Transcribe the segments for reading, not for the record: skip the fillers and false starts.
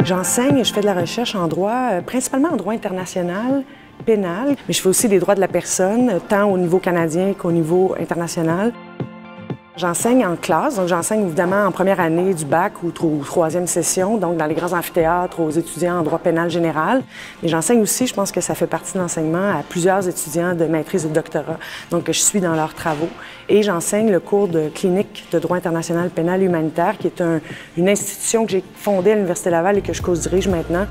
J'enseigne et je fais de la recherche en droit, principalement en droit international, pénal, mais je fais aussi des droits de la personne, tant au niveau canadien qu'au niveau international. J'enseigne en classe, donc j'enseigne évidemment en première année du bac ou troisième session, donc dans les grands amphithéâtres aux étudiants en droit pénal général. Mais j'enseigne aussi, je pense que ça fait partie de l'enseignement, à plusieurs étudiants de maîtrise et de doctorat, donc je suis dans leurs travaux. Et j'enseigne le cours de clinique de droit international pénal et humanitaire, qui est une institution que j'ai fondée à l'Université Laval et que je co-dirige maintenant.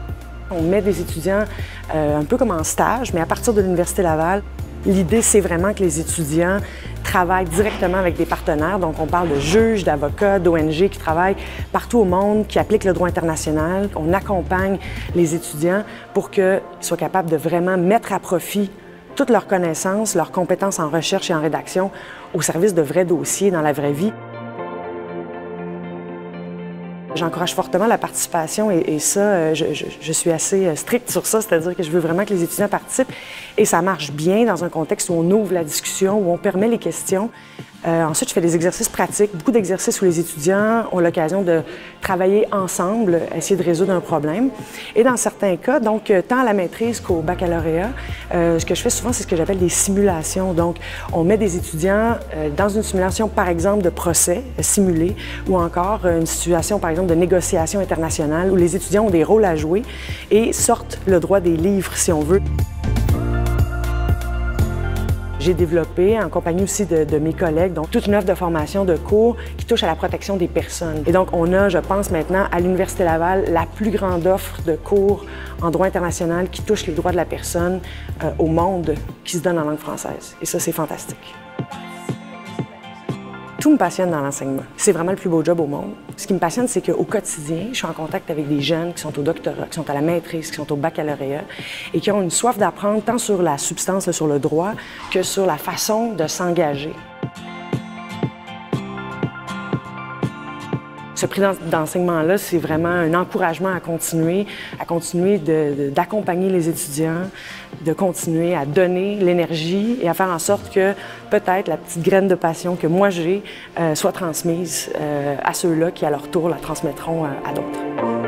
On met des étudiants un peu comme en stage, mais à partir de l'Université Laval. L'idée, c'est vraiment que les étudiants travaillent directement avec des partenaires. Donc, on parle de juges, d'avocats, d'ONG qui travaillent partout au monde, qui appliquent le droit international. On accompagne les étudiants pour qu'ils soient capables de vraiment mettre à profit toutes leurs connaissances, leurs compétences en recherche et en rédaction au service de vrais dossiers dans la vraie vie. J'encourage fortement la participation et ça, je suis assez stricte sur ça, c'est-à-dire que je veux vraiment que les étudiants participent et ça marche bien dans un contexte où on ouvre la discussion, où on permet les questions. Ensuite, je fais des exercices pratiques, beaucoup d'exercices où les étudiants ont l'occasion de travailler ensemble, essayer de résoudre un problème. Et dans certains cas, donc tant à la maîtrise qu'au baccalauréat, ce que je fais souvent, c'est ce que j'appelle des simulations. Donc, on met des étudiants dans une simulation, par exemple, de procès simulé ou encore une situation, par exemple, de négociation internationale où les étudiants ont des rôles à jouer et sortent le droit des livres, si on veut. J'ai développé, en compagnie aussi de mes collègues, donc toute une offre de formation de cours qui touche à la protection des personnes. Et donc, on a, je pense maintenant, à l'Université Laval, la plus grande offre de cours en droit international qui touche les droits de la personne au monde, qui se donne en langue française. Et ça, c'est fantastique. Tout me passionne dans l'enseignement. C'est vraiment le plus beau job au monde. Ce qui me passionne, c'est qu'au quotidien, je suis en contact avec des jeunes qui sont au doctorat, qui sont à la maîtrise, qui sont au baccalauréat et qui ont une soif d'apprendre tant sur la substance, sur le droit, que sur la façon de s'engager. Ce prix d'enseignement-là, c'est vraiment un encouragement à continuer d'accompagner les étudiants, de continuer à donner l'énergie et à faire en sorte que peut-être la petite graine de passion que moi j'ai soit transmise à ceux-là qui, à leur tour, la transmettront à d'autres.